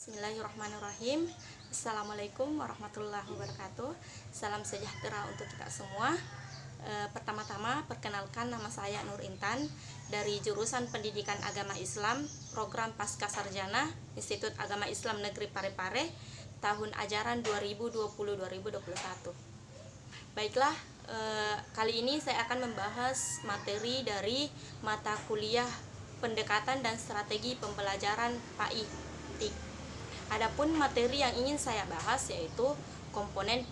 Bismillahirrahmanirrahim. Assalamualaikum warahmatullahi wabarakatuh. Salam sejahtera untuk kita semua. Pertama-tama perkenalkan, nama saya Nur Intan dari jurusan Pendidikan Agama Islam, program Pasca Sarjana Institut Agama Islam Negeri Parepare, tahun ajaran 2020-2021. Baiklah, kali ini saya akan membahas materi dari mata kuliah Pendekatan dan Strategi Pembelajaran PAI TIK. Adapun materi yang ingin saya bahas yaitu komponen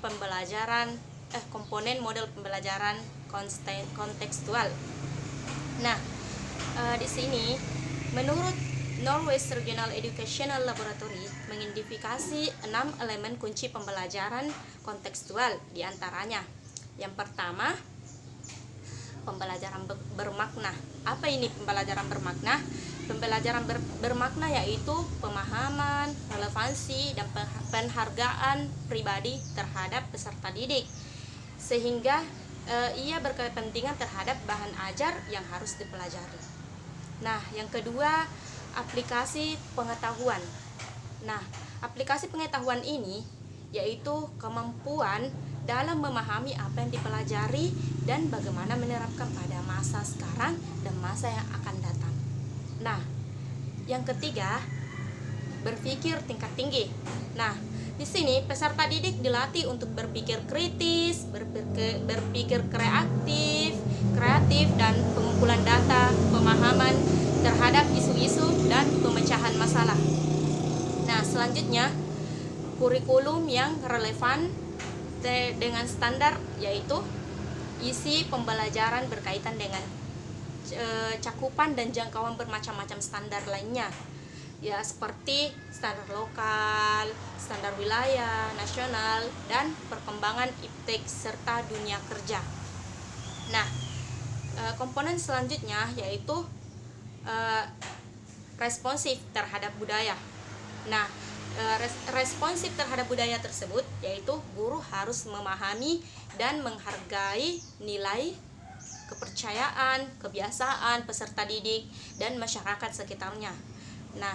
model pembelajaran kontekstual. Nah, di sini menurut Norwest Regional Educational Laboratory mengidentifikasi 6 elemen kunci pembelajaran kontekstual, diantaranya yang pertama, pembelajaran bermakna. Apa ini pembelajaran bermakna? Pembelajaran bermakna yaitu pemahaman, relevansi, dan penghargaan pribadi terhadap peserta didik, sehingga ia berkepentingan terhadap bahan ajar yang harus dipelajari. Nah, yang kedua, aplikasi pengetahuan. Nah, aplikasi pengetahuan ini yaitu kemampuan dalam memahami apa yang dipelajari dan bagaimana menerapkan pada masa sekarang dan masa yang akan datang. Nah, yang ketiga, berpikir tingkat tinggi. Nah, di sini peserta didik dilatih untuk berpikir kritis, berpikir kreatif dan pengumpulan data, pemahaman terhadap isu-isu dan pemecahan masalah. Nah, selanjutnya, kurikulum yang relevan dengan standar, yaitu isi pembelajaran berkaitan dengan cakupan dan jangkauan bermacam-macam standar lainnya, ya, seperti standar lokal, standar wilayah, nasional, dan perkembangan iptek serta dunia kerja. Nah, komponen selanjutnya yaitu responsif terhadap budaya. Nah, responsif terhadap budaya tersebut yaitu guru harus memahami dan menghargai nilai, kepercayaan, kebiasaan peserta didik dan masyarakat sekitarnya. Nah,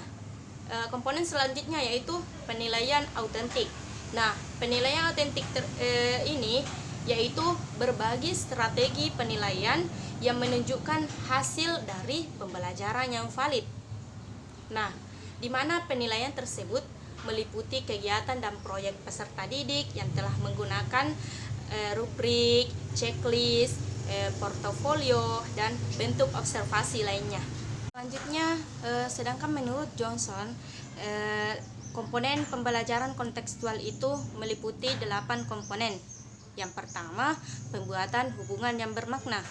komponen selanjutnya yaitu penilaian autentik. Nah, penilaian autentik ini yaitu berbagi strategi penilaian yang menunjukkan hasil dari pembelajaran yang valid. Nah, di mana penilaian tersebut meliputi kegiatan dan proyek peserta didik yang telah menggunakan rubrik, checklist, portofolio, dan bentuk observasi lainnya. Selanjutnya, sedangkan menurut Johnson, komponen pembelajaran kontekstual itu meliputi 8 komponen. Yang pertama, pembuatan hubungan yang bermakna.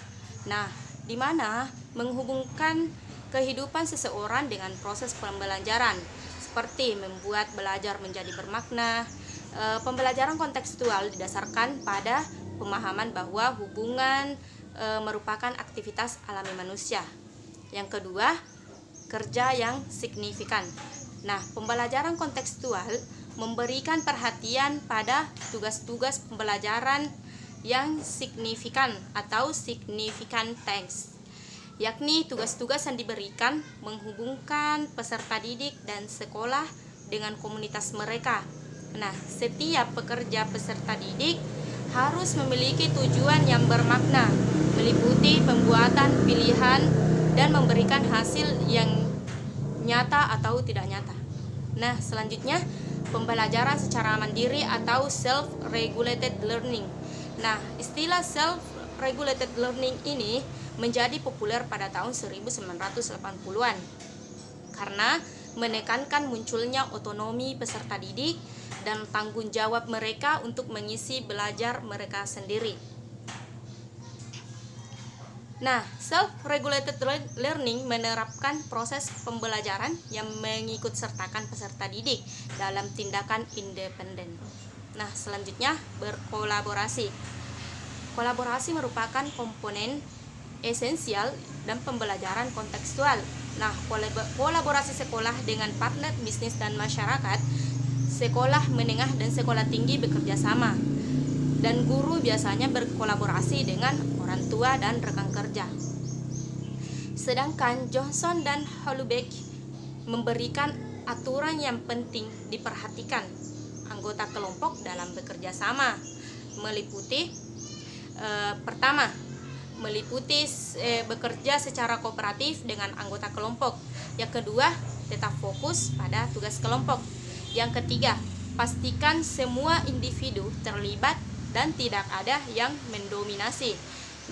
Nah, di mana menghubungkan kehidupan seseorang dengan proses pembelajaran, seperti membuat belajar menjadi bermakna. Pembelajaran kontekstual didasarkan pada pemahaman bahwa hubungan merupakan aktivitas alami manusia. Yang kedua, kerja yang signifikan. Nah, pembelajaran kontekstual memberikan perhatian pada tugas-tugas pembelajaran yang signifikan atau significant tasks, yakni tugas-tugas yang diberikan menghubungkan peserta didik dan sekolah dengan komunitas mereka. Nah, setiap pekerja peserta didik harus memiliki tujuan yang bermakna, meliputi pembuatan pilihan dan memberikan hasil yang nyata atau tidak nyata. Nah, selanjutnya, pembelajaran secara mandiri atau self-regulated learning. Nah, istilah self-regulated learning ini menjadi populer pada tahun 1980-an karena menekankan munculnya otonomi peserta didik dan tanggung jawab mereka untuk mengisi belajar mereka sendiri. Nah, self-regulated learning menerapkan proses pembelajaran yang mengikut sertakan peserta didik dalam tindakan independen. Nah, selanjutnya, berkolaborasi. Kolaborasi merupakan komponen esensial dan pembelajaran kontekstual. Nah, kolaborasi sekolah dengan partner bisnis dan masyarakat, sekolah menengah dan sekolah tinggi bekerja sama, dan guru biasanya berkolaborasi dengan orang tua dan rekan kerja. Sedangkan Johnson dan Holubeck memberikan aturan yang penting diperhatikan anggota kelompok dalam bekerja sama meliputi pertama, bekerja secara kooperatif dengan anggota kelompok. Yang kedua, tetap fokus pada tugas kelompok. Yang ketiga, pastikan semua individu terlibat dan tidak ada yang mendominasi.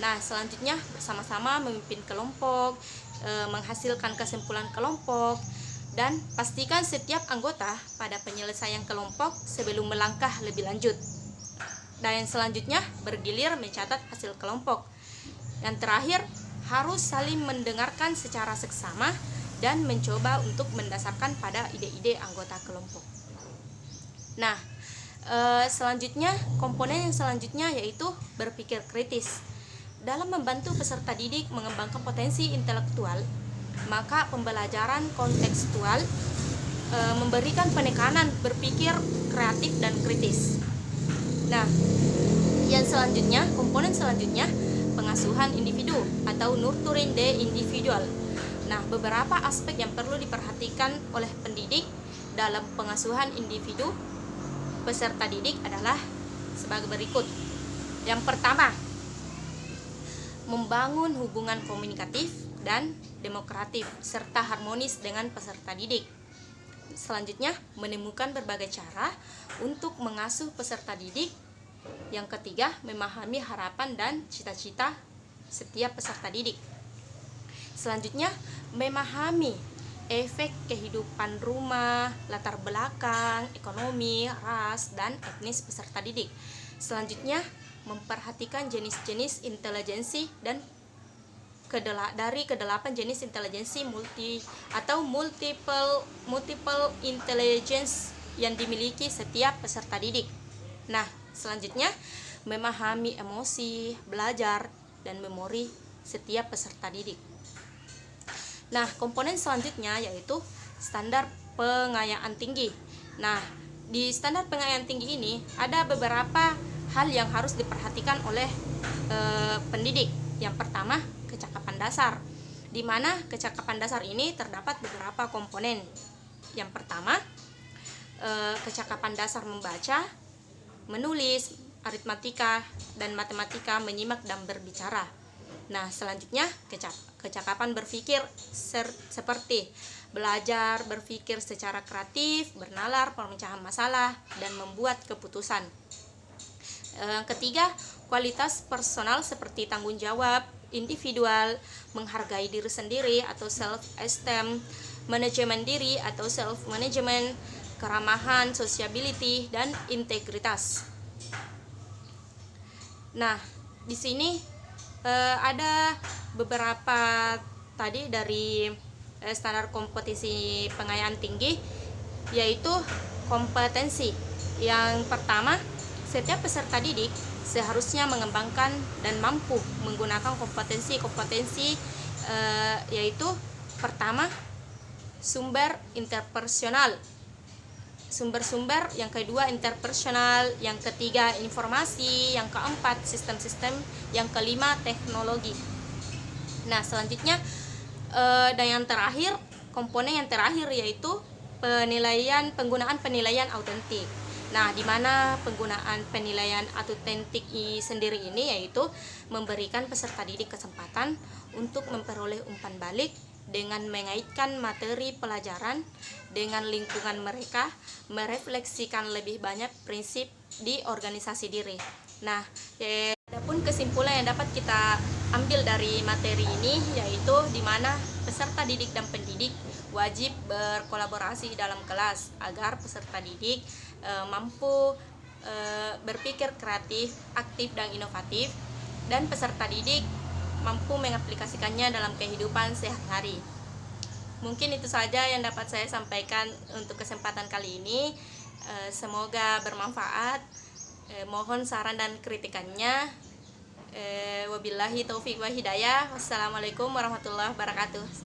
Nah, selanjutnya bersama-sama memimpin kelompok, menghasilkan kesimpulan kelompok, dan pastikan setiap anggota pada penyelesaian kelompok sebelum melangkah lebih lanjut. Dan yang selanjutnya bergilir mencatat hasil kelompok. Yang terakhir, harus saling mendengarkan secara seksama dan mencoba untuk mendasarkan pada ide-ide anggota kelompok. Nah, selanjutnya komponen yang selanjutnya yaitu berpikir kritis. Dalam membantu peserta didik mengembangkan potensi intelektual, maka pembelajaran kontekstual memberikan penekanan berpikir kreatif dan kritis. Nah, yang selanjutnya, komponen selanjutnya pengasuhan individu atau nurturing the individual. Nah, beberapa aspek yang perlu diperhatikan oleh pendidik dalam pengasuhan individu peserta didik adalah sebagai berikut. Yang pertama, membangun hubungan komunikatif dan demokratif serta harmonis dengan peserta didik. Selanjutnya, menemukan berbagai cara untuk mengasuh peserta didik. Yang ketiga, memahami harapan dan cita-cita setiap peserta didik. Selanjutnya, memahami efek kehidupan rumah, latar belakang, ekonomi, ras, dan etnis peserta didik. Selanjutnya, memperhatikan jenis-jenis intelijensi dan dari kedelapan jenis intelijensi multiple intelligence yang dimiliki setiap peserta didik. Nah, selanjutnya memahami emosi, belajar, dan memori setiap peserta didik. Nah, komponen selanjutnya yaitu standar pengayaan tinggi. Nah, di standar pengayaan tinggi ini ada beberapa hal yang harus diperhatikan oleh pendidik. Yang pertama, kecakapan dasar, di mana kecakapan dasar ini terdapat beberapa komponen. Yang pertama, kecakapan dasar membaca, menulis, aritmatika, dan matematika, menyimak dan berbicara. Nah, selanjutnya kecakapan berpikir seperti belajar berpikir secara kreatif, bernalar, pemecahan masalah, dan membuat keputusan. Ketiga, kualitas personal seperti tanggung jawab individual, menghargai diri sendiri atau self-esteem, manajemen diri atau self-management, keramahan, sociability, dan integritas. Nah, di sini ada beberapa tadi dari standar kompetisi pengayaan tinggi, yaitu kompetensi. Yang pertama, setiap peserta didik seharusnya mengembangkan dan mampu menggunakan kompetensi-kompetensi yaitu pertama, sumber interpersonal, sumber-sumber, yang kedua interpersonal, yang ketiga informasi, yang keempat sistem-sistem, yang kelima teknologi. Nah, selanjutnya dan yang terakhir, komponen yang terakhir yaitu penggunaan penilaian autentik. Nah, di mana penggunaan penilaian autentik sendiri ini yaitu memberikan peserta didik kesempatan untuk memperoleh umpan balik dengan mengaitkan materi pelajaran dengan lingkungan mereka, merefleksikan lebih banyak prinsip di organisasi diri. Nah, adapun kesimpulan yang dapat kita ambil dari materi ini yaitu di mana peserta didik dan pendidik wajib berkolaborasi dalam kelas agar peserta didik mampu berpikir kreatif, aktif, dan inovatif, dan peserta didik mampu mengaplikasikannya dalam kehidupan sehari-hari. Mungkin itu saja yang dapat saya sampaikan untuk kesempatan kali ini. Semoga bermanfaat. Mohon saran dan kritikannya. Wabillahi taufik wa hidayah. Wassalamualaikum warahmatullahi wabarakatuh.